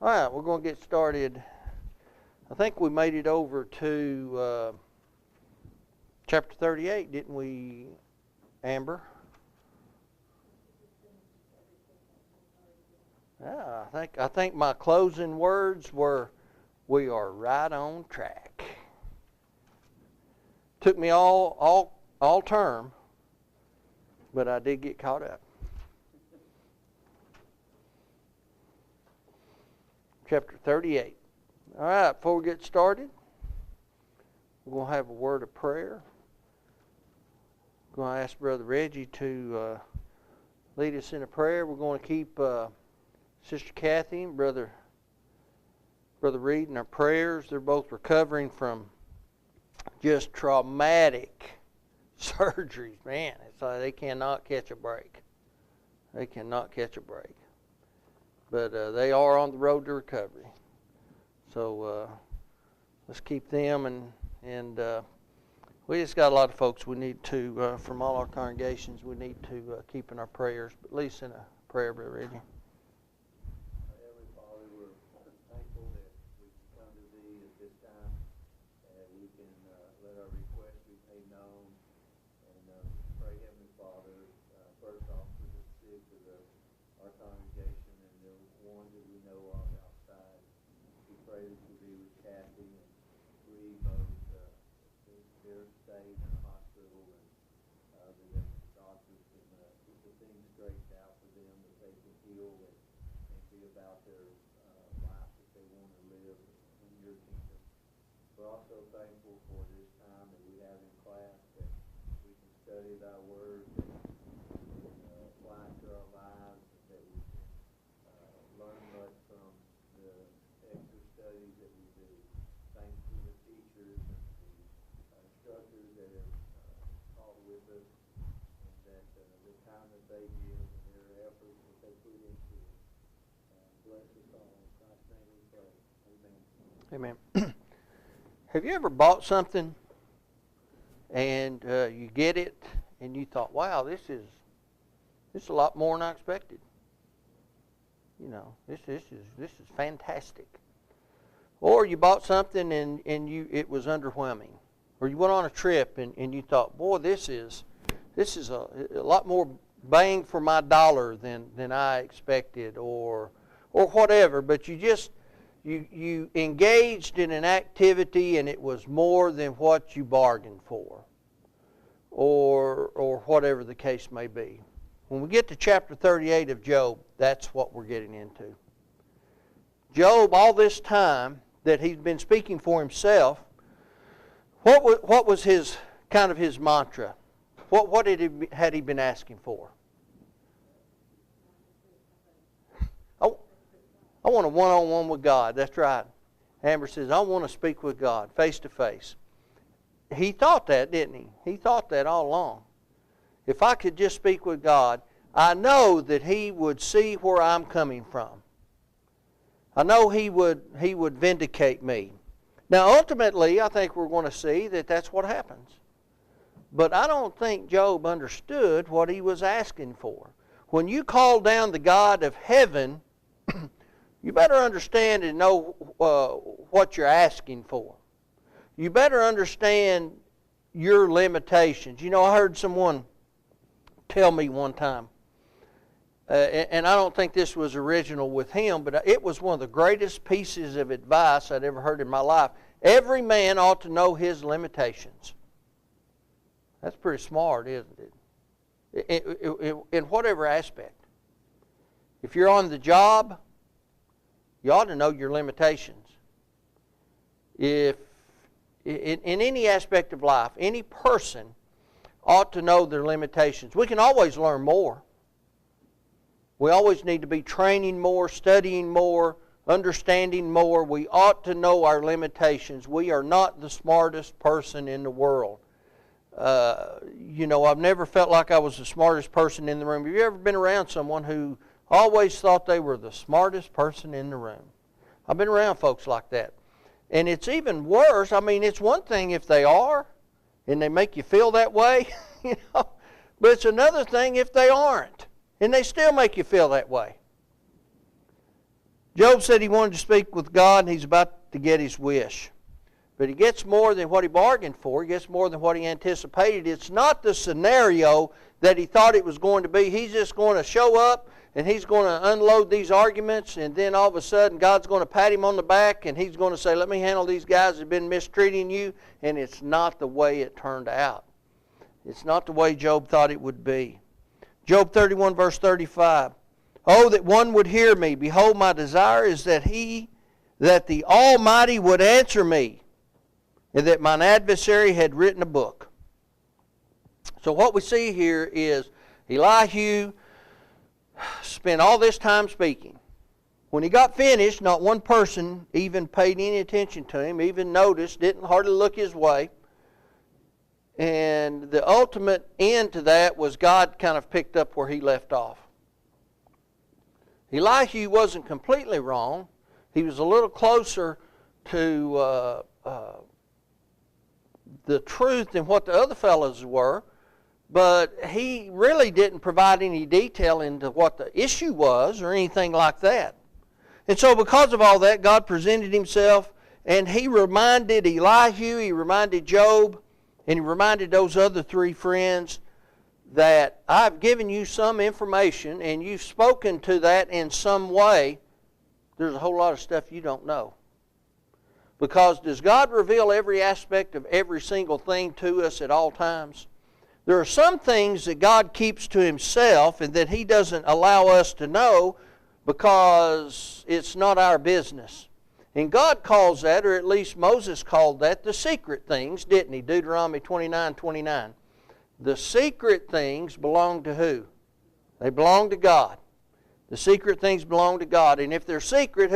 All right, we're going to get started. I think we made it over to chapter 38, didn't we, Amber? Yeah, I think my closing words were, we are right on track. Took me all term, but I did get caught up. Chapter 38. All right, before we get started, we're going to have a word of prayer. I'm going to ask Brother Reggie to lead us in a prayer. We're going to keep Sister Kathy and Brother Reed in our prayers. They're both recovering from just traumatic surgeries. Man, it's like they cannot catch a break. They cannot catch a break. But they are on the road to recovery. So let's keep them, and we just got a lot of folks we need to, from all our congregations, we need to keep in our prayers, but at least in a prayer, Brother Reggie. Heavenly Father, we're thankful that we can come to Thee at this time, and we can let our requests be made known, and pray, Heavenly Father, first off for the sick of our congregation and the ones that we know of outside. We pray that You be with Kathy and Reed, both their stay in the hospital, and the doctors can get the things straightened out for them, that they can heal and be about their life that they want to live in Your kingdom. We're also thankful for this time that we have in class, that we can study Thy Word, that we can apply it to our lives, and that we can learn much from the extra studies that we do. Thanks to the teachers and the instructors that have taught with us, and that the time that they give and their efforts that they put into it. Bless us all. In Christ's name we pray. Amen. Amen. Have you ever bought something and you get it and you thought, wow, this is a lot more than I expected. You know, this is fantastic. Or you bought something and it was underwhelming. Or you went on a trip and you thought, boy, this is a lot more bang for my dollar than I expected, or whatever. But you engaged in an activity and it was more than what you bargained for, or whatever the case may be. When we get to chapter 38 of Job, that's what we're getting into. Job, all this time that he's been speaking for himself, what was his kind of his mantra? What had he been asking for? I want a one-on-one with God. That's right. Amber says, I want to speak with God face to face. He thought that, didn't he? He thought that all along. If I could just speak with God, I know that He would see where I'm coming from. I know He would vindicate me. Now, ultimately, I think we're going to see that that's what happens. But I don't think Job understood what he was asking for. When you call down the God of heaven, you better understand and know what you're asking for. You better understand your limitations. You know, I heard someone tell me one time, and I don't think this was original with him, but it was one of the greatest pieces of advice I'd ever heard in my life. Every man ought to know his limitations. That's pretty smart, isn't it? In whatever aspect. If you're on the job, you ought to know your limitations. If in any aspect of life, any person ought to know their limitations. We can always learn more. We always need to be training more, studying more, understanding more. We ought to know our limitations. We are not the smartest person in the world. You know, I've never felt like I was the smartest person in the room. Have you ever been around someone who always thought they were the smartest person in the room? I've been around folks like that. And it's even worse. I mean, it's one thing if they are, and they make you feel that way, you know. But it's another thing if they aren't, and they still make you feel that way. Job said he wanted to speak with God, and he's about to get his wish. But he gets more than what he bargained for. He gets more than what he anticipated. It's not the scenario that he thought it was going to be. He's just going to show up, and he's going to unload these arguments, and then all of a sudden God's going to pat him on the back, and he's going to say, let me handle these guys that have been mistreating you. And it's not the way it turned out. It's not the way Job thought it would be. Job 31, verse 35. Oh, that one would hear me. Behold, my desire is that the Almighty would answer me, and that mine adversary had written a book. So what we see here is Elihu spent all this time speaking. When he got finished, not one person even paid any attention to him, even noticed, didn't hardly look his way. And the ultimate end to that was God kind of picked up where he left off. Elihu wasn't completely wrong. He was a little closer to the truth than what the other fellows were, but he really didn't provide any detail into what the issue was or anything like that. And so because of all that, God presented himself, and he reminded Elihu, he reminded Job, and he reminded those other three friends that I've given you some information, and you've spoken to that in some way. There's a whole lot of stuff you don't know. Because does God reveal every aspect of every single thing to us at all times? There are some things that God keeps to himself and that he doesn't allow us to know because it's not our business. And God calls that, or at least Moses called that, the secret things, didn't he? Deuteronomy 29:29. The secret things belong to who? They belong to God. The secret things belong to God. And if they're secret,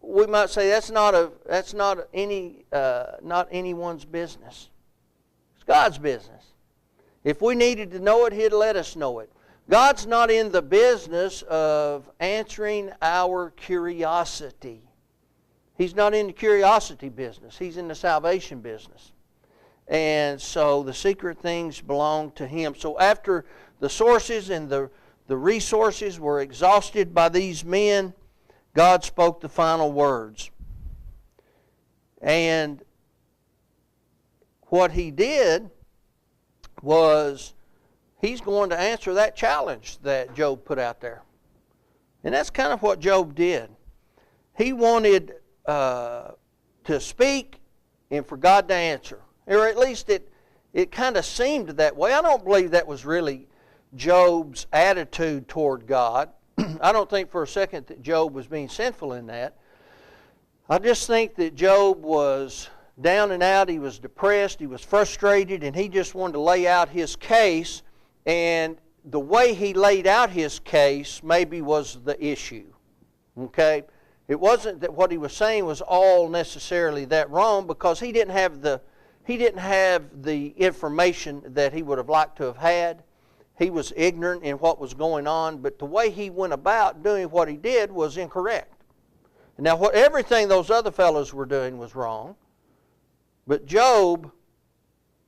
we might say that's not anyone's business. It's God's business. If we needed to know it, he'd let us know it. God's not in the business of answering our curiosity. He's not in the curiosity business. He's in the salvation business. And so the secret things belong to him. So after the sources and the resources were exhausted by these men, God spoke the final words. And what he did was he's going to answer that challenge that Job put out there. And that's kind of what Job did. He wanted to speak and for God to answer. Or at least it kind of seemed that way. I don't believe that was really Job's attitude toward God. I don't think for a second that Job was being sinful in that. I just think that Job was down and out. He was depressed. He was frustrated. And he just wanted to lay out his case. And the way he laid out his case maybe was the issue. Okay? It wasn't that what he was saying was all necessarily that wrong, because he didn't have the information that he would have liked to have had. He was ignorant in what was going on, but the way he went about doing what he did was incorrect. Now, everything those other fellows were doing was wrong, but Job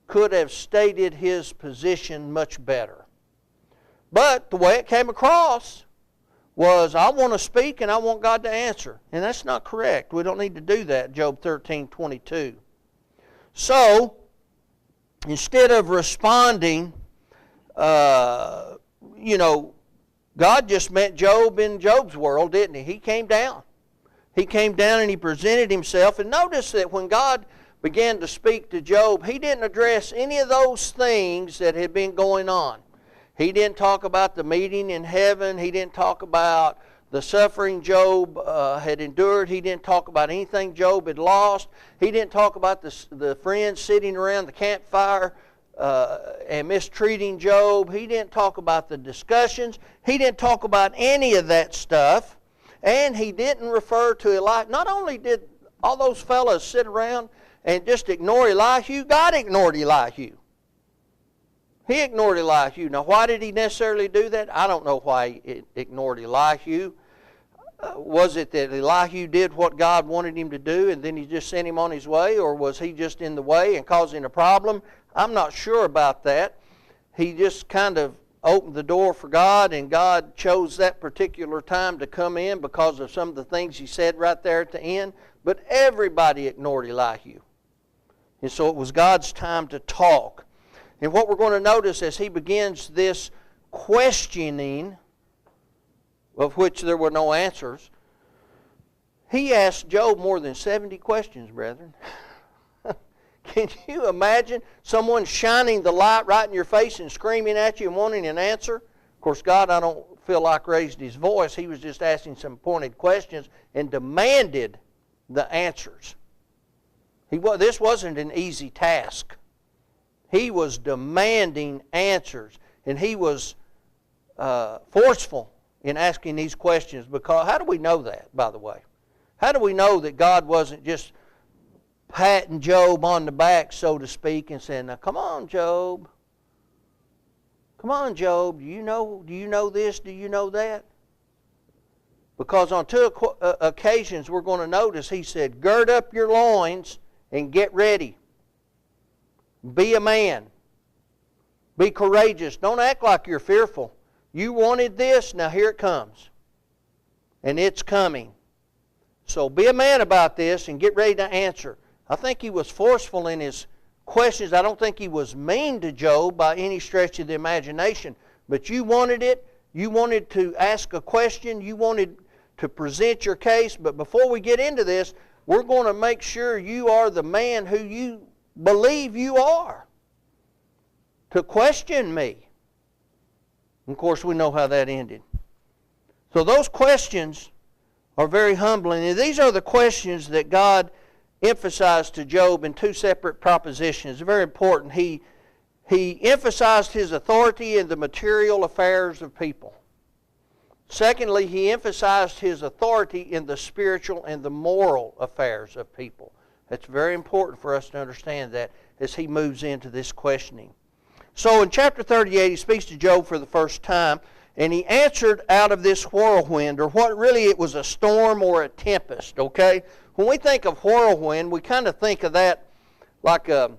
could have stated his position much better. But the way it came across was, I want to speak and I want God to answer. And that's not correct. We don't need to do that, Job 13:22. So, instead of responding, God just met Job in Job's world, didn't he? He came down. He came down and he presented himself. And notice that when God began to speak to Job, he didn't address any of those things that had been going on. He didn't talk about the meeting in heaven. He didn't talk about the suffering Job had endured. He didn't talk about anything Job had lost. He didn't talk about the friends sitting around the campfire and mistreating Job. He didn't talk about the discussions. He didn't talk about any of that stuff. And he didn't refer to Elihu. Not only did all those fellows sit around and just ignore Elihu, God ignored Elihu. He ignored Elihu. Now, why did he necessarily do that? I don't know why he ignored Elihu. Was it that Elihu did what God wanted him to do and then he just sent him on his way? Or was he just in the way and causing a problem? I'm not sure about that. He just kind of opened the door for God, and God chose that particular time to come in because of some of the things he said right there at the end. But everybody ignored Elihu. And so it was God's time to talk. And what we're going to notice as he begins this questioning, of which there were no answers, he asked Job more than 70 questions, brethren. Can you imagine someone shining the light right in your face and screaming at you and wanting an answer? Of course, God, I don't feel like raised his voice. He was just asking some pointed questions and demanded the answers. This wasn't an easy task. He was demanding answers, and he was forceful in asking these questions. Because how do we know that, by the way? How do we know that God wasn't just patting Job on the back, so to speak, and saying, now come on, Job. Come on, Job. Do you know this? Do you know that? Because on two occasions we're going to notice he said, gird up your loins and get ready. Be a man. Be courageous. Don't act like you're fearful. You wanted this, now here it comes. And it's coming. So be a man about this and get ready to answer. I think he was forceful in his questions. I don't think he was mean to Job by any stretch of the imagination. But you wanted it. You wanted to ask a question. You wanted to present your case. But before we get into this, we're going to make sure you are the man who you believe you are. To question me. And of course, we know how that ended. So those questions are very humbling. And these are the questions that God emphasized to Job in two separate propositions. Very important. He emphasized his authority in the material affairs of people. Secondly, he emphasized his authority in the spiritual and the moral affairs of people. That's very important for us to understand that as he moves into this questioning. So in chapter 38, he speaks to Job for the first time, and he answered out of this whirlwind, or what really it was a storm or a tempest, okay? When we think of whirlwind, we kind of think of that like a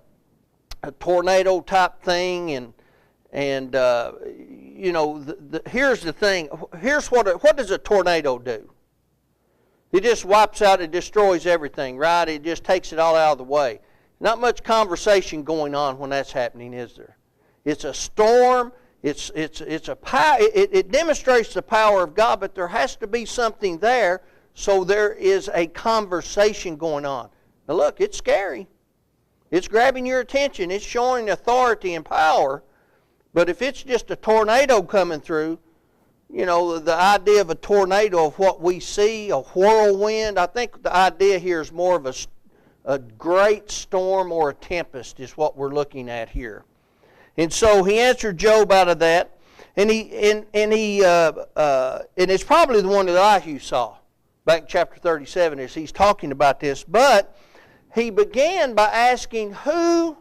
tornado type thing, and you know, here's the thing. Here's what does a tornado do? It just wipes out and destroys everything, right? It just takes it all out of the way. Not much conversation going on when that's happening, is there? It's a storm. It's a power. It demonstrates the power of God, but there has to be something there. So there is a conversation going on. Now look, it's scary. It's grabbing your attention. It's showing authority and power. But if it's just a tornado coming through, you know, the idea of a tornado, of what we see, a whirlwind, I think the idea here is more of a great storm or a tempest is what we're looking at here. And so he answered Job out of that, and it's probably the one that Elihu saw back in chapter 37 as he's talking about this. But he began by asking, who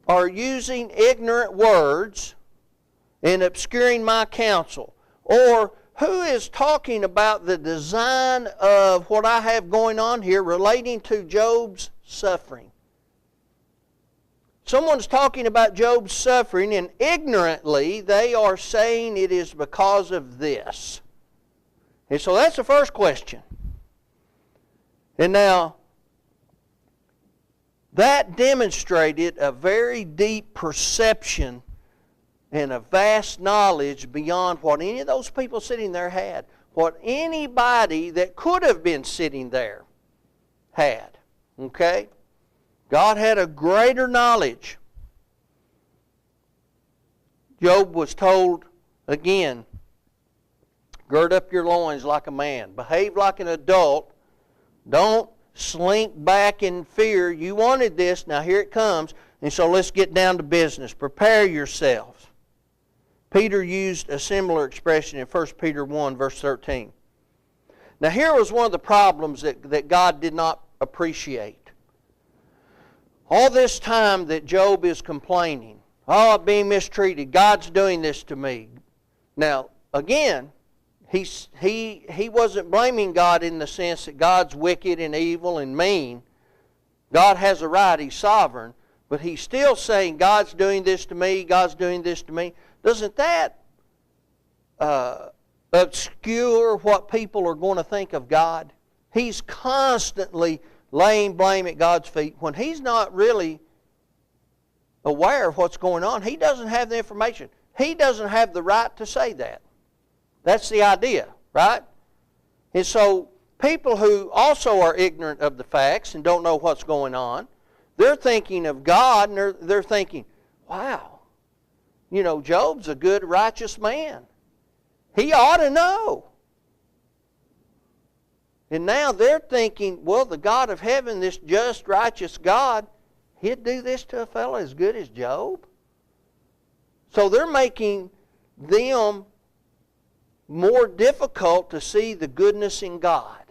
are using ignorant words and obscuring my counsel? Or who is talking about the design of what I have going on here relating to Job's suffering? Someone's talking about Job's suffering, and ignorantly they are saying it is because of this. And so that's the first question. And now, that demonstrated a very deep perception and a vast knowledge beyond what any of those people sitting there had. What anybody that could have been sitting there had. Okay? God had a greater knowledge. Job was told again, gird up your loins like a man. Behave like an adult. Don't slink back in fear. You wanted this, now here it comes. And so let's get down to business. Prepare yourselves. Peter used a similar expression in 1 Peter 1, verse 13. Now here was one of the problems that God did not appreciate. All this time that Job is complaining, oh, I'm being mistreated, God's doing this to me. Now, again, he wasn't blaming God in the sense that God's wicked and evil and mean. God has a right, He's sovereign. but he's still saying, God's doing this to me, God's doing this to me. Doesn't that obscure what people are going to think of God? He's constantly laying blame at God's feet when he's not really aware of what's going on. He doesn't have the information. He doesn't have the right to say that. That's the idea, right? And so people who also are ignorant of the facts and don't know what's going on, they're thinking of God and they're thinking, wow, you know, Job's a good, righteous man. He ought to know. And now they're thinking, well, the God of heaven, this just, righteous God, he'd do this to a fellow as good as Job? So they're making them more difficult to see the goodness in God.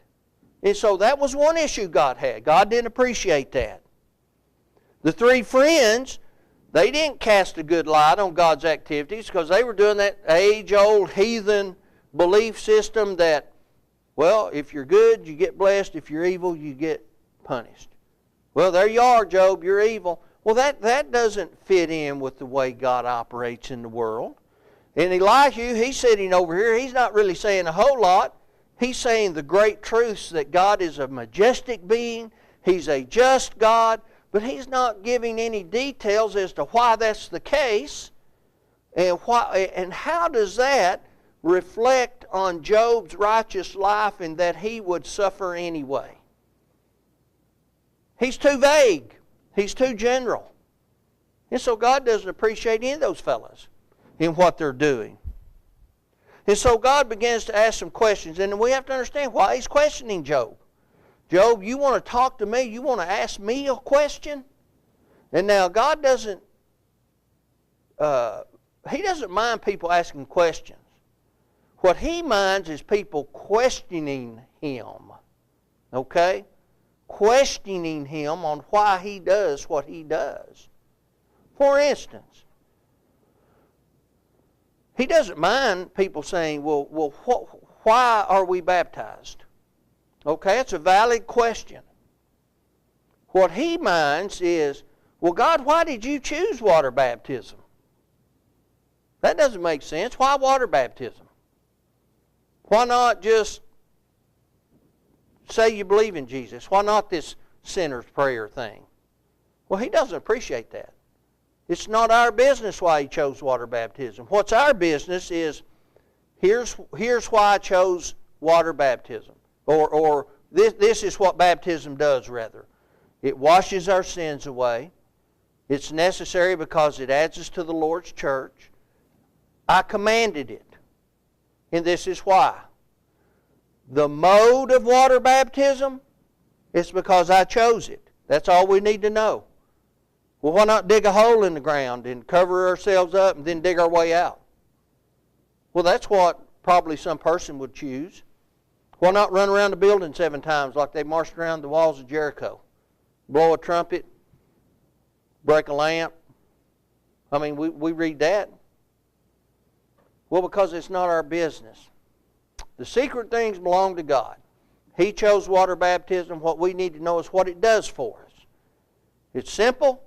And so that was one issue God had. God didn't appreciate that. The three friends, they didn't cast a good light on God's activities because they were doing that age-old heathen belief system that, well, if you're good, you get blessed. If you're evil, you get punished. Well, there you are, Job, you're evil. Well, that doesn't fit in with the way God operates in the world. And Elihu, he's sitting over here, he's not really saying a whole lot. He's saying the great truths that God is a majestic being, he's a just God, but he's not giving any details as to why that's the case and how does that reflect on Job's righteous life and that he would suffer anyway. He's too vague. He's too general. And so God doesn't appreciate any of those fellows in what they're doing. And so God begins to ask some questions, and we have to understand why he's questioning Job. Job, you want to talk to me? You want to ask me a question? And now God doesn't, he doesn't mind people asking questions. What he minds is people questioning him. Okay? Questioning him on why he does what he does. For instance, he doesn't mind people saying, well, why are we baptized? Okay, it's a valid question. What he minds is, well, God, why did you choose water baptism? That doesn't make sense. Why water baptism? Why not just say you believe in Jesus? Why not this sinner's prayer thing? Well, he doesn't appreciate that. It's not our business why he chose water baptism. What's our business is, here's why I chose water baptism. Or this is what baptism does, rather. It washes our sins away. It's necessary because it adds us to the Lord's church. I commanded it. And this is why. The mode of water baptism is because I chose it. That's all we need to know. Well, why not dig a hole in the ground and cover ourselves up and then dig our way out? Well, that's what probably some person would choose. Why not run around the building 7 times like they marched around the walls of Jericho? Blow a trumpet, break a lamp. I mean, we read that. Well, because it's not our business. The secret things belong to God. He chose water baptism. What we need to know is what it does for us. It's simple.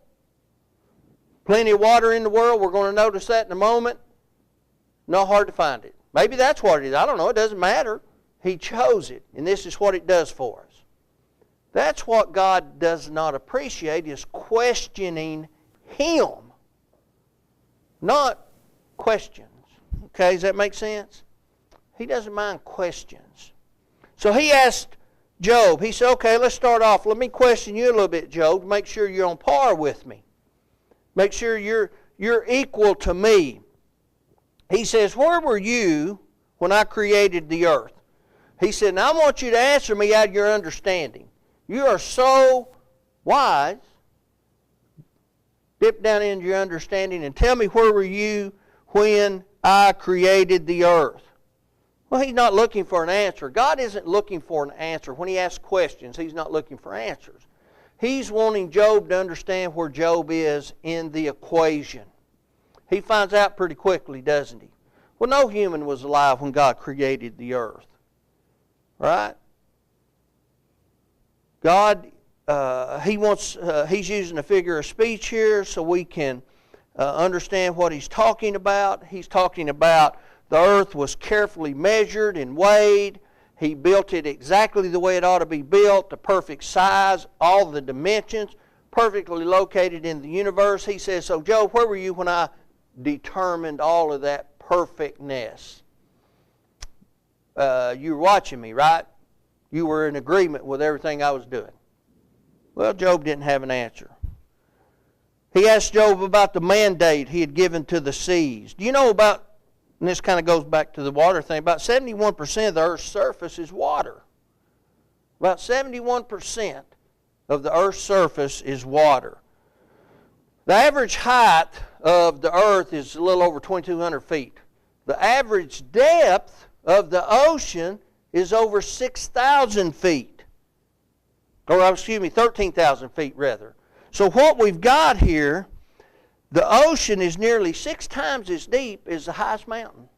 Plenty of water in the world. We're going to notice that in a moment. Not hard to find it. Maybe that's what it is. I don't know. It doesn't matter. He chose it, and this is what it does for us. That's what God does not appreciate, is questioning Him, not questions. Okay, does that make sense? He doesn't mind questions. So he asked Job, he said, okay, let's start off. Let me question you a little bit, Job, to make sure you're on par with me. Make sure you're equal to me. He says, where were you when I created the earth? He said, now I want you to answer me out of your understanding. You are so wise. Dip down into your understanding and tell me, where were you when I created the earth? Well, he's not looking for an answer. God isn't looking for an answer. When he asks questions, he's not looking for answers. He's wanting Job to understand where Job is in the equation. He finds out pretty quickly, doesn't he? Well, no human was alive when God created the earth. Right? God he's using a figure of speech here so we can understand what he's talking about. He's talking about the earth was carefully measured and weighed. He built it exactly the way it ought to be built, the perfect size, all the dimensions, perfectly located in the universe. He says, so Job, where were you when I determined all of that perfectness? You were watching me, right? You were in agreement with everything I was doing. Well, Job didn't have an answer. He asked Job about the mandate he had given to the seas. Do you know about, and this kind of goes back to the water thing, about 71% of the earth's surface is water. About 71% of the earth's surface is water. The average height of the earth is a little over 2,200 feet. The average depth of the ocean is over 6,000 feet. Or, excuse me, 13,000 feet rather. So what we've got here, the ocean is nearly 6 times as deep as the highest mountain.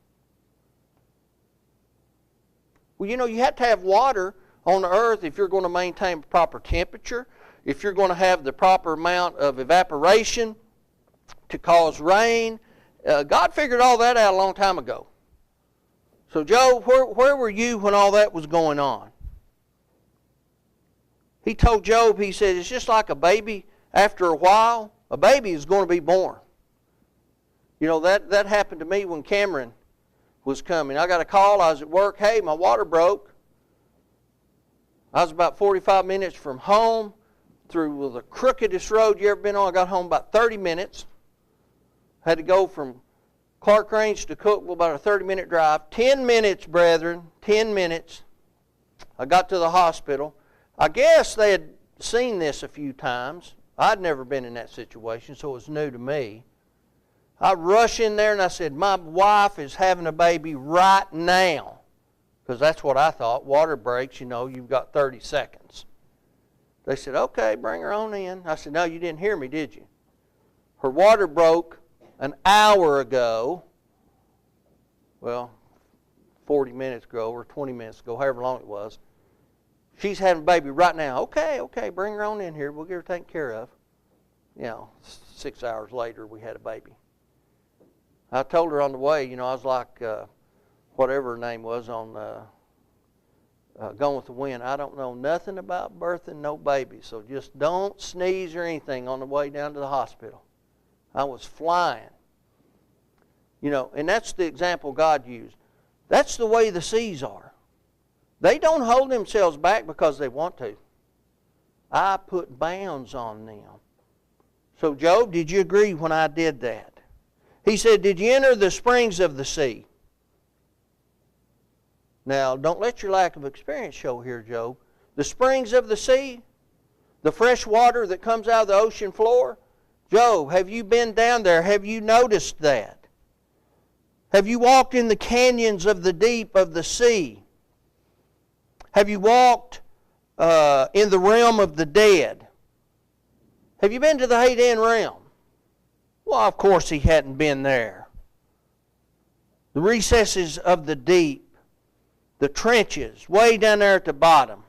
Well, you know, you have to have water on the earth if you're going to maintain proper temperature, if you're going to have the proper amount of evaporation to cause rain. God figured all that out a long time ago. So Job, where were you when all that was going on? He told Job, he said, it's just like a baby. After a while, a baby is going to be born. You know, that happened to me when Cameron was coming. I got a call. I was at work. Hey, my water broke. I was about 45 minutes from home through the crookedest road you ever been on. I got home about 30 minutes. Had to go from Clark Range to Cookville, about a 30-minute drive. 10 minutes, brethren, 10 minutes. I got to the hospital. I guess they had seen this a few times. I'd never been in that situation, so it was new to me. I rushed in there and I said, my wife is having a baby right now. Because that's what I thought. Water breaks, you know, you've got 30 seconds. They said, okay, bring her on in. I said, no, you didn't hear me, did you? Her water broke an hour ago. Well, 40 minutes ago or 20 minutes ago, however long it was. She's having a baby right now. Okay, bring her on in here. We'll get her taken care of. You know, 6 hours later, we had a baby. I told her on the way, you know, I was like, whatever her name was on Gone with the Wind. I don't know nothing about birthing no baby, so just don't sneeze or anything on the way down to the hospital. I was flying. You know, and that's the example God used. That's the way the seas are. They don't hold themselves back because they want to. I put bounds on them. So, Job, did you agree when I did that? He said, did you enter the springs of the sea? Now, don't let your lack of experience show here, Job. The springs of the sea, the fresh water that comes out of the ocean floor. Job, have you been down there? Have you noticed that? Have you walked in the canyons of the deep of the sea? Have you walked in the realm of the dead? Have you been to the Hadean realm? Well, of course he hadn't been there. The recesses of the deep, the trenches, way down there at the bottom.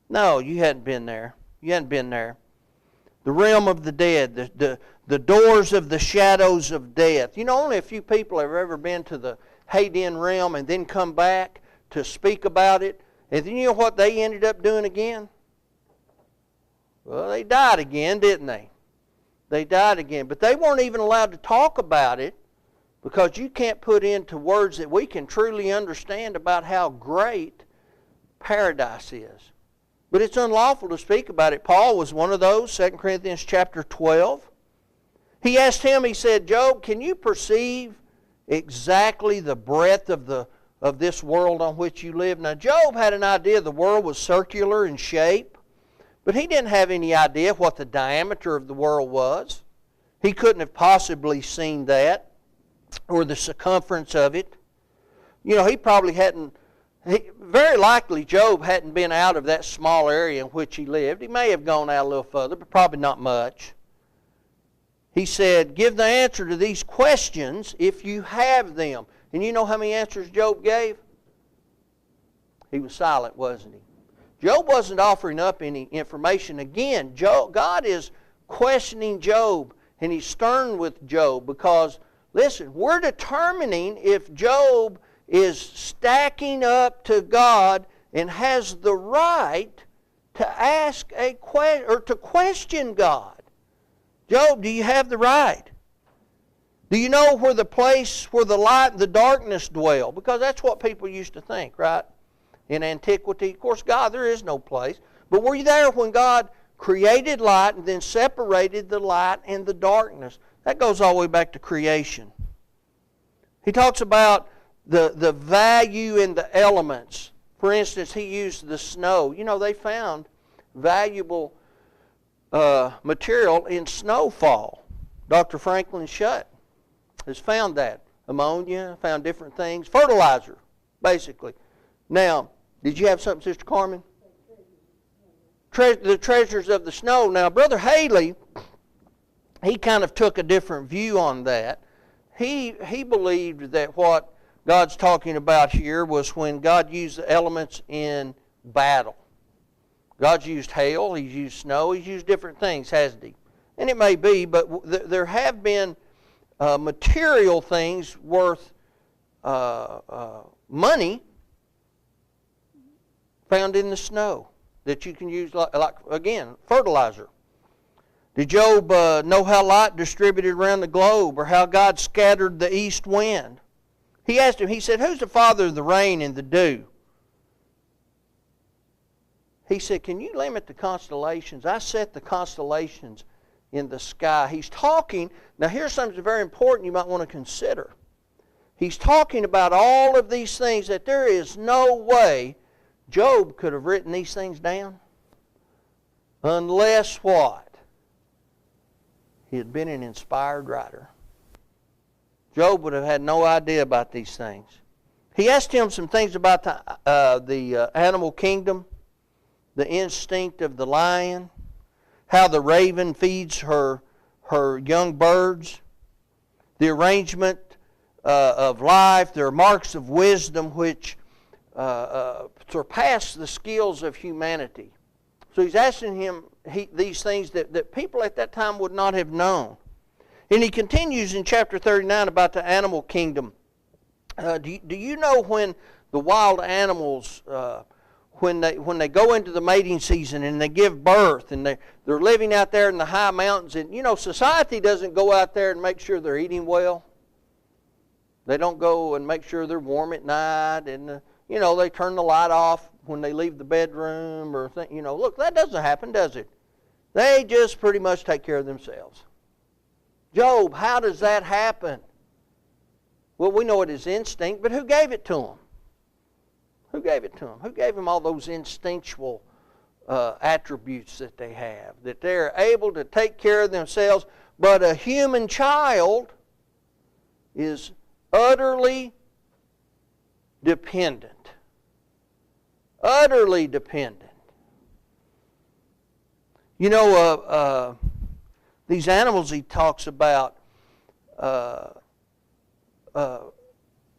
No, you hadn't been there. You hadn't been there. The realm of the dead, the doors of the shadows of death. You know, only a few people have ever been to the Hadean realm and then come back to speak about it. And then you know what they ended up doing again? Well, they died again, didn't they? They died again. But they weren't even allowed to talk about it because you can't put into words that we can truly understand about how great paradise is. But it's unlawful to speak about it. Paul was one of those, 2 Corinthians chapter 12. He asked him, he said, Job, can you perceive exactly the breadth of this world on which you live? Now, Job had an idea the world was circular in shape, but he didn't have any idea what the diameter of the world was. He couldn't have possibly seen that or the circumference of it. You know, he probably hadn't, very likely Job hadn't been out of that small area in which he lived. He may have gone out a little further, but probably not much. He said, give the answer to these questions if you have them. And you know how many answers Job gave? He was silent, wasn't he? Job wasn't offering up any information. Again, God is questioning Job, and he's stern with Job because, listen, we're determining if Job is stacking up to God and has the right to ask a question or to question God. Job, do you have the right? Do you know where the place where the light and the darkness dwell? Because that's what people used to think, right? In antiquity. Of course, God, there is no place. But were you there when God created light and then separated the light and the darkness? That goes all the way back to creation. He talks about the value in the elements. For instance, he used the snow. You know, they found valuable material in snowfall. Dr. Franklin Shutt has found that. Ammonia, found different things. Fertilizer, basically. Now, did you have something, Sister Carmen? The treasures of the snow. Now, Brother Haley, he kind of took a different view on that. He believed that what God's talking about here was when God used the elements in battle. God's used hail, He's used snow, He's used different things, hasn't He? And it may be, but there have been material things worth money found in the snow that you can use, like again, fertilizer. Did Job know how light distributed around the globe or how God scattered the east wind? He asked him, he said, who's the father of the rain and the dew? He said, can you limit the constellations? I set the constellations in the sky. He's talking, now here's something very important you might want to consider. He's talking about all of these things that there is no way Job could have written these things down unless what? He had been an inspired writer. Job would have had no idea about these things. He asked him some things about the animal kingdom, the instinct of the lion, how the raven feeds her young birds, the arrangement of life. There are marks of wisdom which surpass the skills of humanity. So he's asking him these things that people at that time would not have known. And he continues in chapter 39 about the animal kingdom. Do you know when the wild animals, when they go into the mating season and they give birth and they're living out there in the high mountains, and you know, society doesn't go out there and make sure they're eating well. They don't go and make sure they're warm at night, and you know, they turn the light off when they leave the bedroom, or look, that doesn't happen, does it? They just pretty much take care of themselves. Job, how does that happen? Well, we know it is instinct, but who gave it to him? Who gave it to him? Who gave him all those instinctual attributes that they have, that they're able to take care of themselves? But a human child is utterly dependent. Utterly dependent. You know, these animals he talks about, an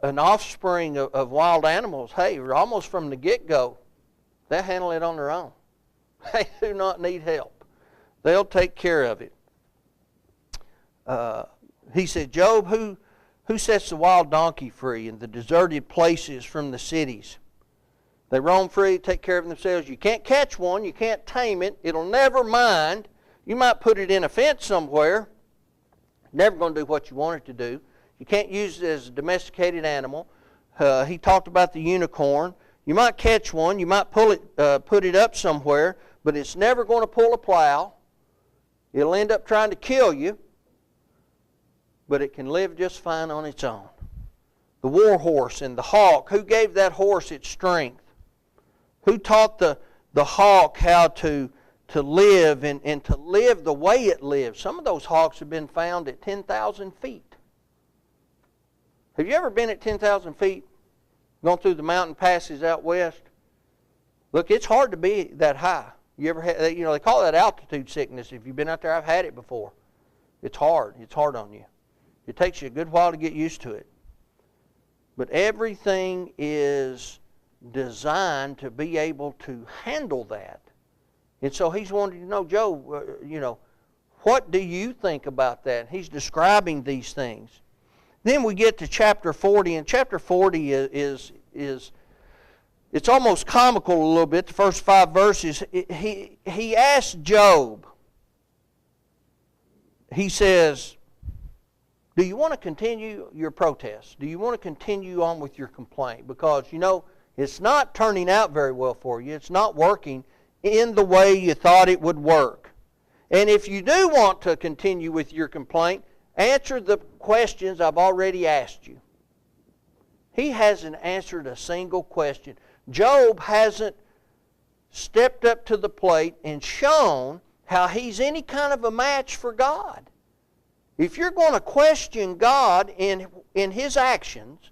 offspring of wild animals, hey, almost from the get-go, they'll handle it on their own. They do not need help. They'll take care of it. He said, Job, who sets the wild donkey free in the deserted places from the cities? They roam free, take care of themselves. You can't catch one. You can't tame it. It'll never mind. You might put it in a fence somewhere. Never going to do what you want it to do. You can't use it as a domesticated animal. He talked about the unicorn. You might catch one. You might put it up somewhere, but it's never going to pull a plow. It'll end up trying to kill you, but it can live just fine on its own. The war horse and the hawk, who gave that horse its strength? Who taught the hawk how to live and to live the way it lives? Some of those hawks have been found at 10,000 feet. Have you ever been at 10,000 feet, gone through the mountain passes out west? Look, it's hard to be that high. You ever had, they call that altitude sickness. If you've been out there, I've had it before. It's hard. It's hard on you. It takes you a good while to get used to it. But everything is designed to be able to handle that. And so he's wanting to know, Job, what do you think about that? He's describing these things. Then we get to chapter 40, and chapter 40 is it's almost comical a little bit, the first 5 verses. He asked Job, he says, do you want to continue your protest? Do you want to continue on with your complaint? Because, it's not turning out very well for you. It's not working in the way you thought it would work. And if you do want to continue with your complaint, answer the questions I've already asked you. He hasn't answered a single question. Job hasn't stepped up to the plate and shown how he's any kind of a match for God. If you're going to question God in His actions,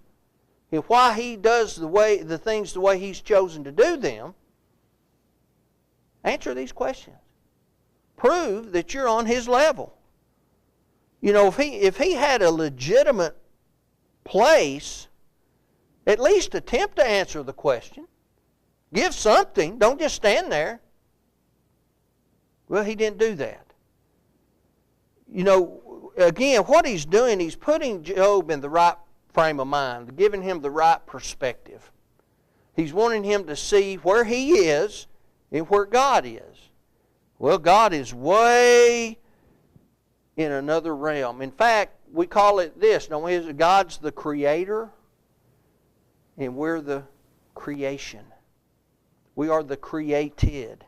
and why He does the things the way He's chosen to do them, answer these questions. Prove that you're on His level. If he had a legitimate place, at least attempt to answer the question. Give something. Don't just stand there. Well, he didn't do that. Again, what he's doing, he's putting Job in the right frame of mind, giving him the right perspective. He's wanting him to see where he is and where God is. Well, God is way in another realm. In fact, we call it this, don't we? God's the creator, and we're the creation. We are the created.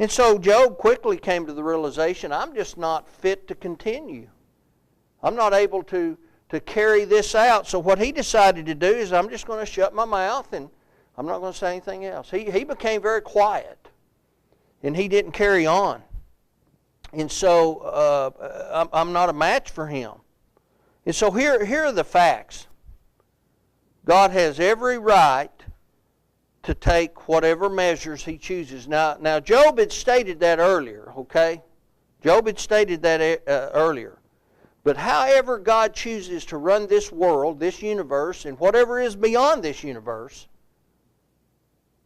And so Job quickly came to the realization, I'm just not fit to continue. I'm not able to carry this out. So what he decided to do is, I'm just going to shut my mouth and I'm not going to say anything else. He became very quiet, and he didn't carry on. And so I'm not a match for him. And so here are the facts. God has every right to take whatever measures He chooses. Now Job had stated that earlier, okay? Job had stated that earlier. But however God chooses to run this world, this universe, and whatever is beyond this universe,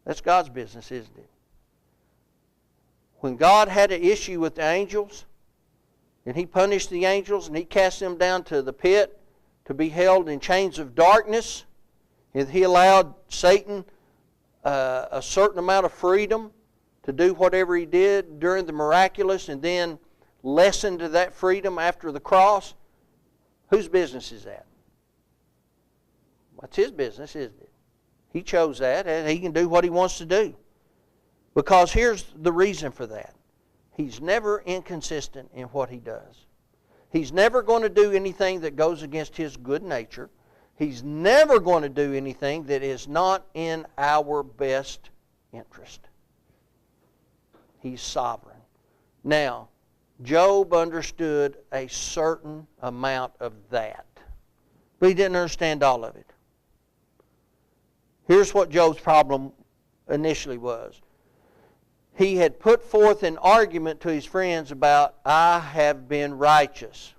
that's God's business, isn't it? When God had an issue with the angels, and He punished the angels, and He cast them down to the pit to be held in chains of darkness, and He allowed Satan a certain amount of freedom to do whatever he did during the miraculous, and then lessened to that freedom after the cross, whose business is that? That's His business, isn't it? He chose that, and He can do what He wants to do. Because here's the reason for that. He's never inconsistent in what He does. He's never going to do anything that goes against His good nature. He's never going to do anything that is not in our best interest. He's sovereign. Now, Job understood a certain amount of that, but he didn't understand all of it. Here's what Job's problem initially was. He had put forth an argument to his friends about, I have been righteous.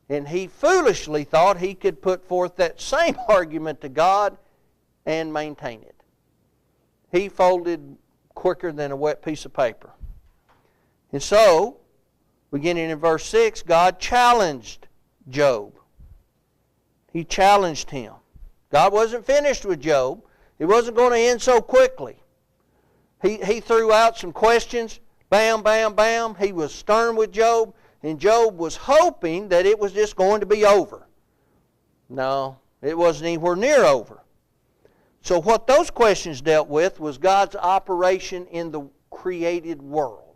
And he foolishly thought he could put forth that same argument to God and maintain it. He folded quicker than a wet piece of paper. And so, beginning in verse 6, God challenged Job. He challenged him. God wasn't finished with Job. It wasn't going to end so quickly. He threw out some questions. Bam, bam, bam. He was stern with Job. And Job was hoping that it was just going to be over. No, it wasn't anywhere near over. So what those questions dealt with was God's operation in the created world.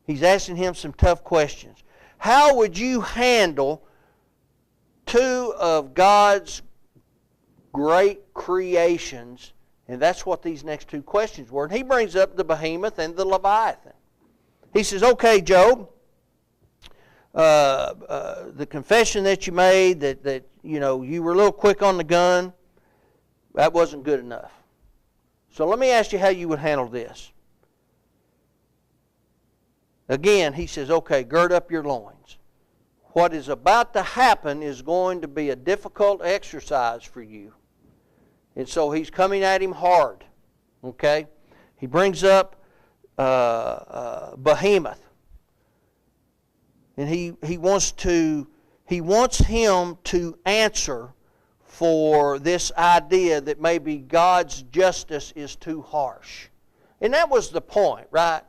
He's asking him some tough questions. How would you handle two of God's great creations? And that's what these next two questions were. And he brings up the behemoth and the Leviathan. He says, okay, Job, the confession that you made that you were a little quick on the gun, that wasn't good enough. So let me ask you how you would handle this. Again, he says, okay, gird up your loins. What is about to happen is going to be a difficult exercise for you. And so he's coming at him hard. Okay? He brings up Behemoth. And he wants him to answer for this idea that maybe God's justice is too harsh. And that was the point, right?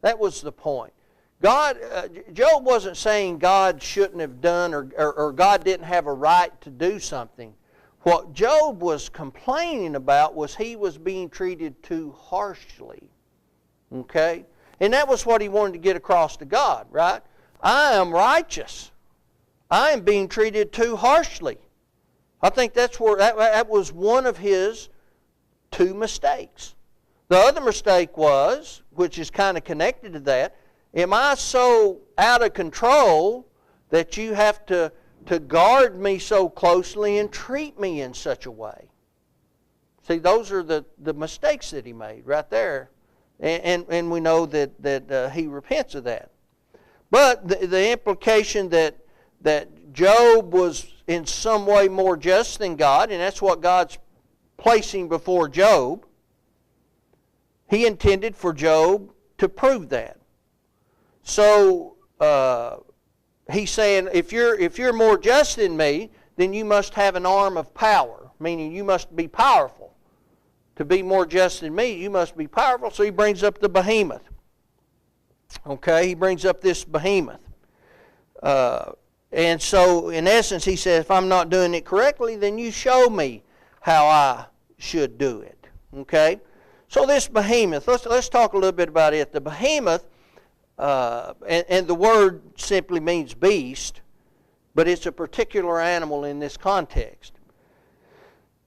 That was the point. Job wasn't saying God shouldn't have done or God didn't have a right to do something. What Job was complaining about was he was being treated too harshly. Okay? And that was what he wanted to get across to God, right? I am righteous. I am being treated too harshly. I think that's where that was one of his two mistakes. The other mistake was, which is kind of connected to that, am I so out of control that you have to guard me so closely and treat me in such a way? See, those are the mistakes that he made right there. And we know that he repents of that. But the implication that Job was in some way more just than God, and that's what God's placing before Job, he intended for Job to prove that. So he's saying, if you're more just than me, then you must have an arm of power, meaning you must be powerful. To be more just than me, you must be powerful. So he brings up the Behemoth. Okay, he brings up this Behemoth. And so, in essence, he says, if I'm not doing it correctly, then you show me how I should do it. Okay? So this Behemoth, let's talk a little bit about it. The Behemoth, and the word simply means beast, but it's a particular animal in this context.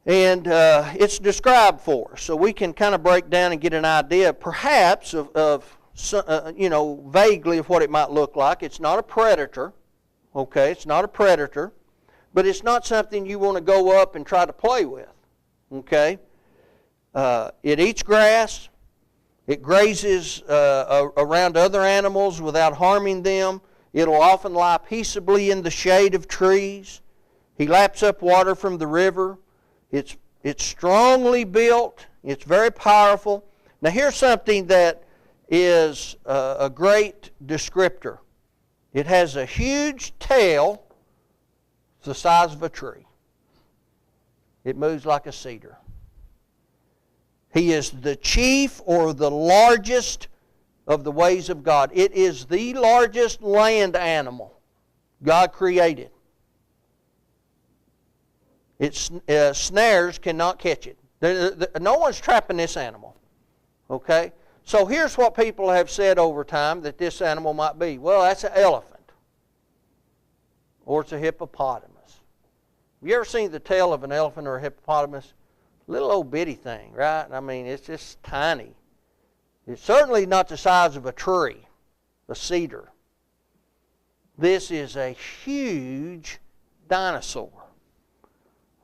And it's described for us, so we can kind of break down and get an idea, perhaps, of vaguely of what it might look like. It's not a predator. Okay, it's not a predator, but it's not something you want to go up and try to play with. Okay? It eats grass. It grazes around other animals without harming them. It'll often lie peaceably in the shade of trees. He laps up water from the river. It's strongly built. It's very powerful. Now here's something that is a great descriptor. It has a huge tail the size of a tree. It moves like a cedar. He is the chief or the largest of the ways of God. It is the largest land animal God created. Its snares cannot catch it. No one's trapping this animal. Okay? So here's what people have said over time that this animal might be. Well, that's an elephant. Or it's a hippopotamus. Have you ever seen the tail of an elephant or a hippopotamus? Little old bitty thing, right? I mean, it's just tiny. It's certainly not the size of a tree, a cedar. This is a huge dinosaur.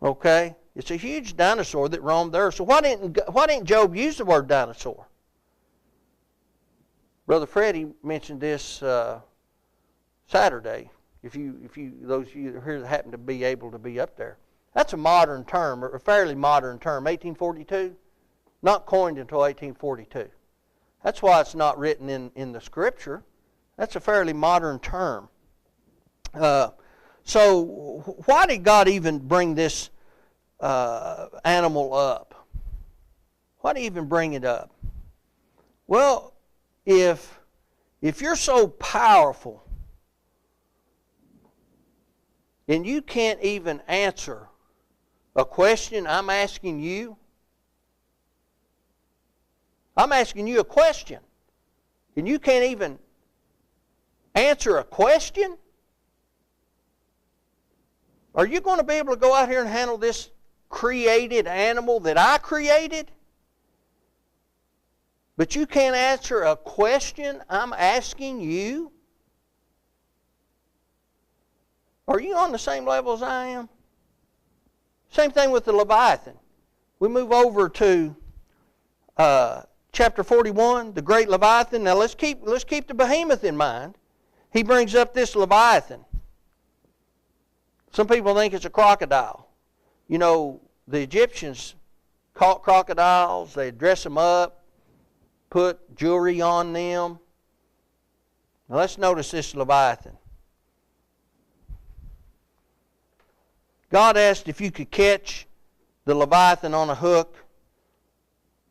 Okay? It's a huge dinosaur that roamed the earth. So why didn't Job use the word dinosaur? Brother Freddie mentioned this Saturday. If those of you here that happen to be able to be up there, that's a modern term, or a fairly modern term. 1842, not coined until 1842. That's why it's not written in the Scripture. That's a fairly modern term. So why did God even bring this animal up? Why did He even bring it up? Well, if you're so powerful and you can't even answer a question I'm asking you, I'm asking you a question, and you can't even answer a question, are you going to be able to go out here and handle this created animal that I created? But you can't answer a question I'm asking you? Are you on the same level as I am? Same thing with the Leviathan. We move over to chapter 41, the great Leviathan. Now let's keep the behemoth in mind. He brings up this Leviathan. Some people think it's a crocodile. You know, the Egyptians caught crocodiles. They'd dress them up, put jewelry on them. Now let's notice this Leviathan. God asked if you could catch the Leviathan on a hook.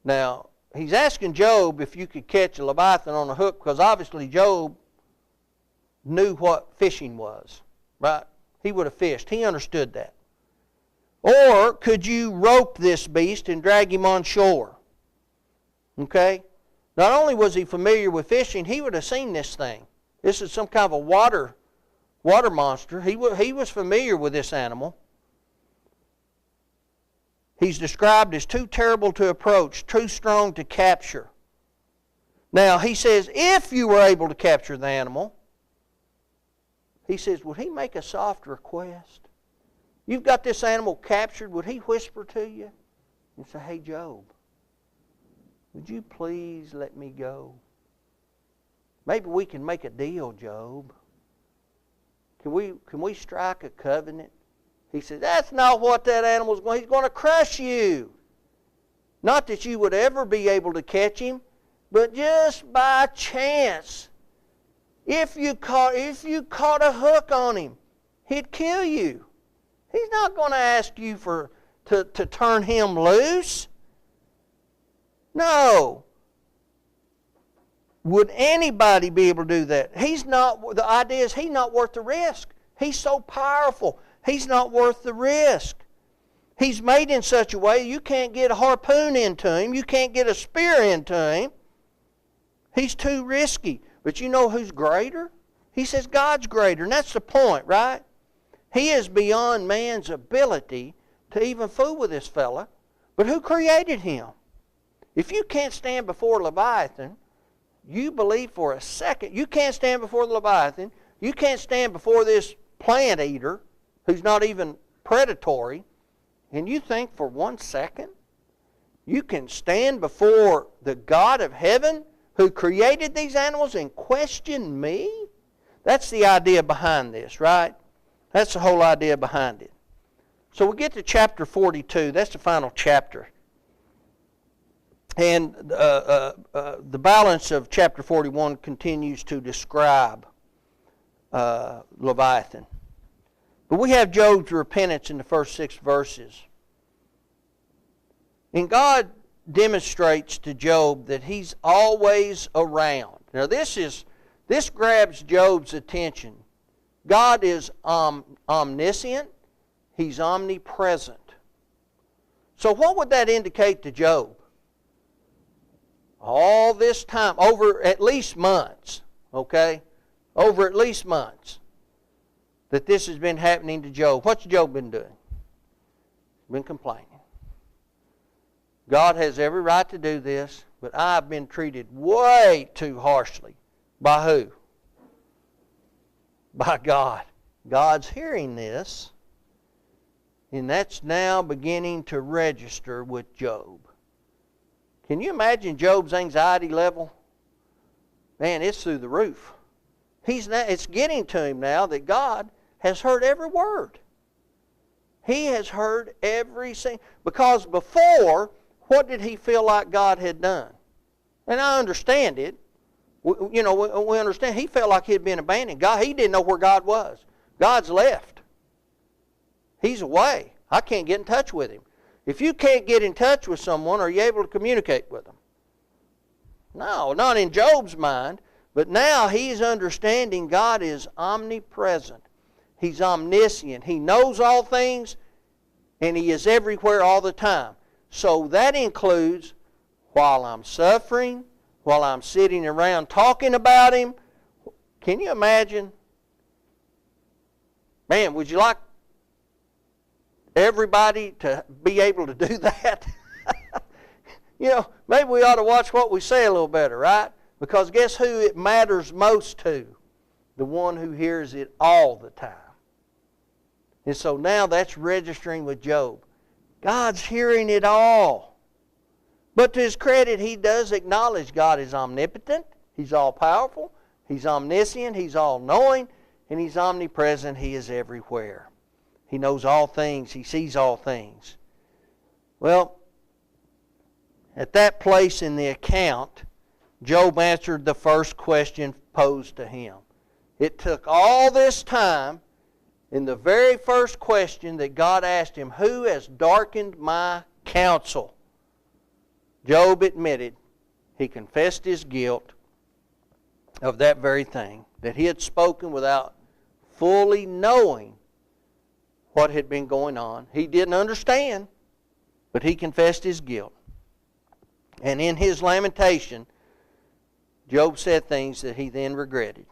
Now, he's asking Job if you could catch a Leviathan on a hook, because obviously Job knew what fishing was, right? He would have fished. He understood that. Or could you rope this beast and drag him on shore? Okay? Not only was he familiar with fishing, he would have seen this thing. This is some kind of a water monster. He was familiar with this animal. He's described as too terrible to approach, too strong to capture. Now, he says, if you were able to capture the animal, he says, would he make a soft request? You've got this animal captured. Would he whisper to you and say, hey, Job, would you please let me go? Maybe we can make a deal, Job. Can we strike a covenant? He said, that's not what that animal's going to do. He's going to crush you. Not that you would ever be able to catch him, but just by chance, if you caught a hook on him, he'd kill you. He's not going to ask you to turn him loose. No. Would anybody be able to do that? The idea is he's not worth the risk. He's so powerful. He's not worth the risk. He's made in such a way you can't get a harpoon into him. You can't get a spear into him. He's too risky. But you know who's greater? He says God's greater, and that's the point, right? He is beyond man's ability to even fool with this fella. But who created him? If you can't stand before Leviathan, you believe for a second, you can't stand before the Leviathan, you can't stand before this plant eater who's not even predatory, and you think for 1 second you can stand before the God of heaven who created these animals and question me? That's the idea behind this, right? That's the whole idea behind it. So we get to chapter 42. That's the final chapter. And the balance of chapter 41 continues to describe Leviathan. But we have Job's repentance in the first 6 verses. And God demonstrates to Job that he's always around. Now this grabs Job's attention. God is omniscient. He's omnipresent. So what would that indicate to Job? All this time, over at least months, okay? Over at least months, that this has been happening to Job. What's Job been doing? Been complaining. God has every right to do this, but I've been treated way too harshly. By who? By God. God's hearing this, and that's now beginning to register with Job. Can you imagine Job's anxiety level? Man, it's through the roof. It's getting to him now that God has heard every word. He has heard every single... Because before, what did he feel like God had done? And I understand it. We understand he felt like he had been abandoned. He didn't know where God was. God's left. He's away. I can't get in touch with him. If you can't get in touch with someone, are you able to communicate with them? No, not in Job's mind. But now he's understanding God is omnipresent. He's omniscient. He knows all things, and he is everywhere all the time. So that includes while I'm suffering, while I'm sitting around talking about him. Can you imagine? Man, would you like everybody to be able to do that? Maybe we ought to watch what we say a little better, right? Because guess who it matters most to? The one who hears it all the time. And so now that's registering with Job. God's hearing it all. But to his credit, he does acknowledge God is omnipotent. He's all-powerful. He's omniscient. He's all-knowing. And he's omnipresent. He is everywhere. He knows all things. He sees all things. Well, at that place in the account, Job answered the first question posed to him. It took all this time, in the very first question that God asked him, who has darkened my counsel? Job admitted, he confessed his guilt of that very thing, that he had spoken without fully knowing what had been going on. He didn't understand, but he confessed his guilt. And in his lamentation, Job said things that he then regretted.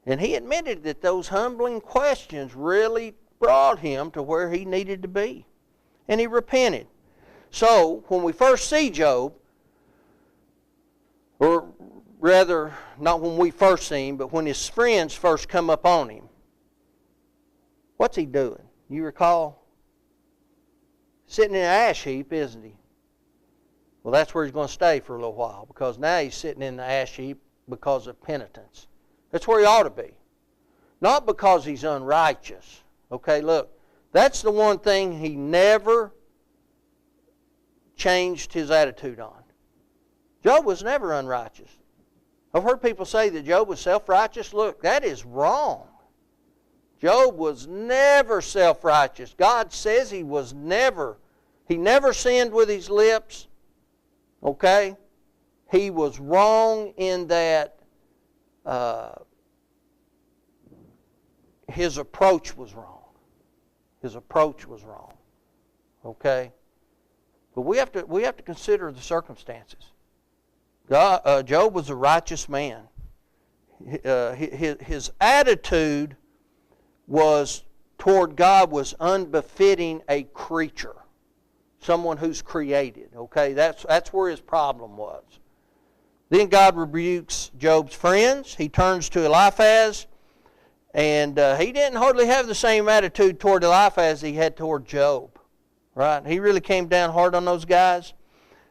And he admitted that those humbling questions really brought him to where he needed to be. And he repented. So, when we first see Job, or rather, not when we first see him, but when his friends first come up on him, what's he doing? You recall? Sitting in an ash heap, isn't he? Well, that's where he's going to stay for a little while, because now he's sitting in the ash heap because of penitence. That's where he ought to be. Not because he's unrighteous. Okay, look, that's the one thing he never changed his attitude on. Job was never unrighteous. I've heard people say that Job was self-righteous. Look, that is wrong. Job was never self-righteous. God says he never sinned with his lips. Okay? He was wrong in that his approach was wrong. His approach was wrong. Okay? But we have to consider the circumstances. Job was a righteous man. His attitude was toward God was unbefitting a creature, someone who's created. Okay, that's where his problem was. Then God rebukes Job's friends. He turns to Eliphaz, and he didn't hardly have the same attitude toward Eliphaz he had toward Job. Right? He really came down hard on those guys.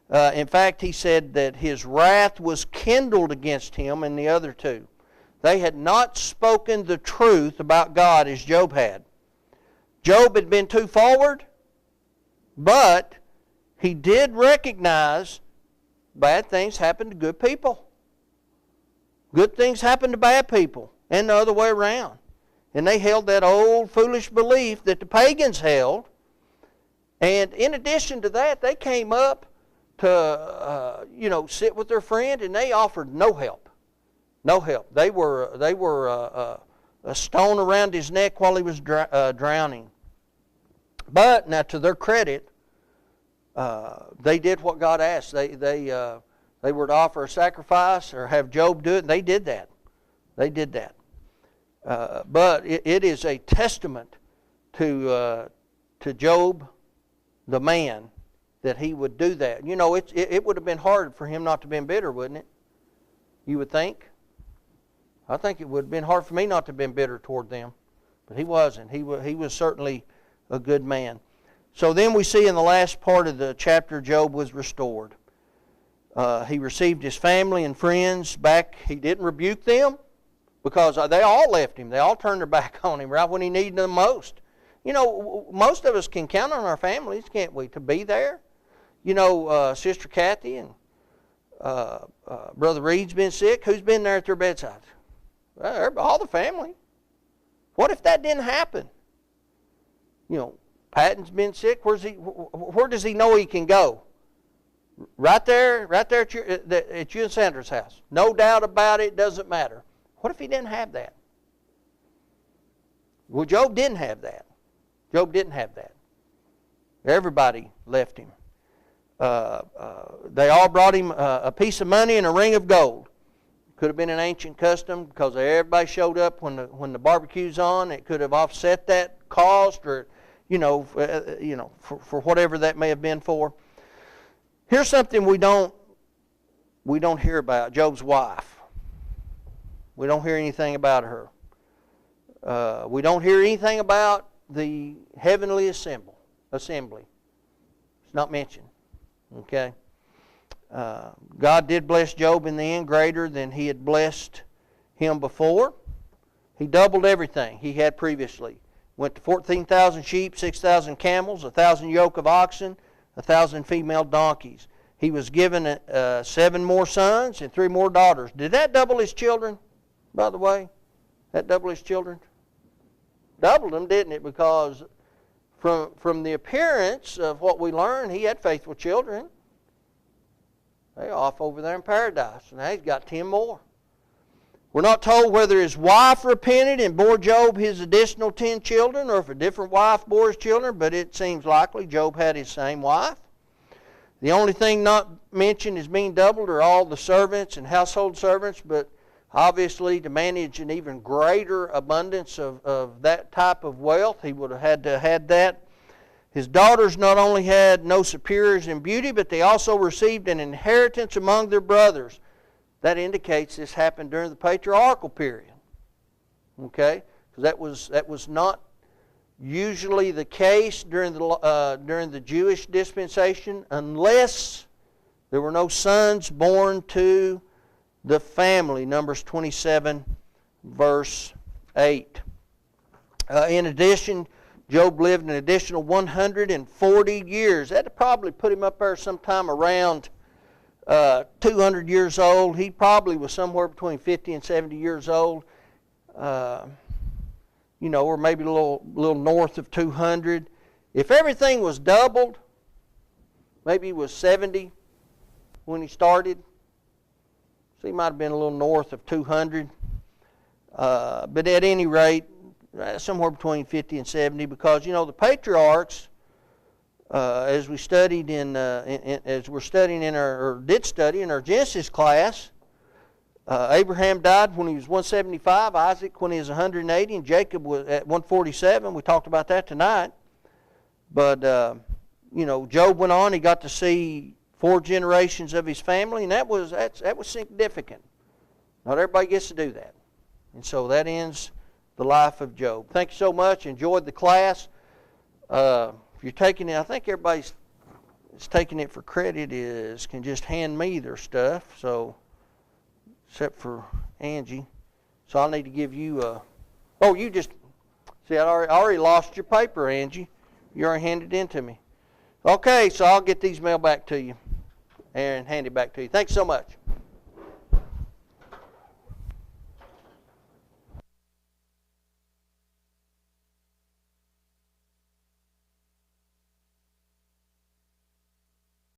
In fact, he said that his wrath was kindled against him and the other two. They had not spoken the truth about God as Job had. Job had been too forward, but he did recognize bad things happen to good people. Good things happen to bad people, and the other way around. And they held that old foolish belief that the pagans held. And in addition to that, they came up to sit with their friend, and they offered no help. No help. They were a stone around his neck while he was drowning. But now, to their credit, they did what God asked. They were to offer a sacrifice or have Job do it, and they did that. They did that. But it is a testament to Job, the man, that he would do that. You know, it would have been hard for him not to have been bitter, wouldn't it? You would think. I think it would have been hard for me not to have been bitter toward them. But he wasn't. He was certainly a good man. So then we see in the last part of the chapter, Job was restored. He received his family and friends back. He didn't rebuke them because they all left him. They all turned their back on him right when he needed them most. You know, most of us can count on our families, can't we, to be there? You know, Sister Kathy and Brother Reed's been sick. Who's been there at their bedside? Well, all the family. What if that didn't happen? You know, Patton's been sick. Where does he know he can go? Right there at you and Sandra's house. No doubt about it. Doesn't matter. What if he didn't have that? Well, Job didn't have that. Job didn't have that. Everybody left him. They all brought him a piece of money and a ring of gold. Could have been an ancient custom because everybody showed up when the barbecue's on. It could have offset that cost, or for whatever that may have been for. Here's something we don't hear about: Job's wife. We don't hear anything about her. We don't hear anything about the heavenly assembly. It's not mentioned. Okay. God did bless Job in the end greater than he had blessed him before. He doubled everything he had previously. Went to 14,000 sheep, 6,000 camels, 1,000 yoke of oxen, 1,000 female donkeys. He was given 7 more sons and 3 more daughters. Did that double his children, by the way? That double his children? Doubled them, didn't it? Because from the appearance of what we learned, he had faithful children. They're off over there in paradise. Now he's got 10 more. We're not told whether his wife repented and bore Job his additional 10 children, or if a different wife bore his children, but it seems likely Job had his same wife. The only thing not mentioned as being doubled are all the servants and household servants, but obviously to manage an even greater abundance of that type of wealth, he would have had to have had that. His daughters not only had no superiors in beauty, but they also received an inheritance among their brothers. That indicates this happened during the patriarchal period. Okay? Because that was not usually the case during the Jewish dispensation, unless there were no sons born to the family. Numbers 27, verse 8. In addition, Job lived an additional 140 years. That would probably put him up there sometime around 200 years old. He probably was somewhere between 50 and 70 years old. Or maybe a little north of 200. If everything was doubled, maybe he was 70 when he started. So he might have been a little north of 200. But at any rate, somewhere between 50 and 70, because, the patriarchs, as we studied as we're studying did study in our Genesis class, Abraham died when he was 175, Isaac when he was 180, and Jacob was at 147. We talked about that tonight. But, Job went on. He got to see 4 generations of his family, and that was significant. Not everybody gets to do that. And so that ends the life of Job. Thank you so much. Enjoyed the class. If you're taking it, I think everybody's taking it for credit can just hand me their stuff. So, except for Angie. So I'll need to give you you just, see, I already lost your paper, Angie. You already handed it in to me. Okay, so I'll get these mailed back to you and hand it back to you. Thanks so much.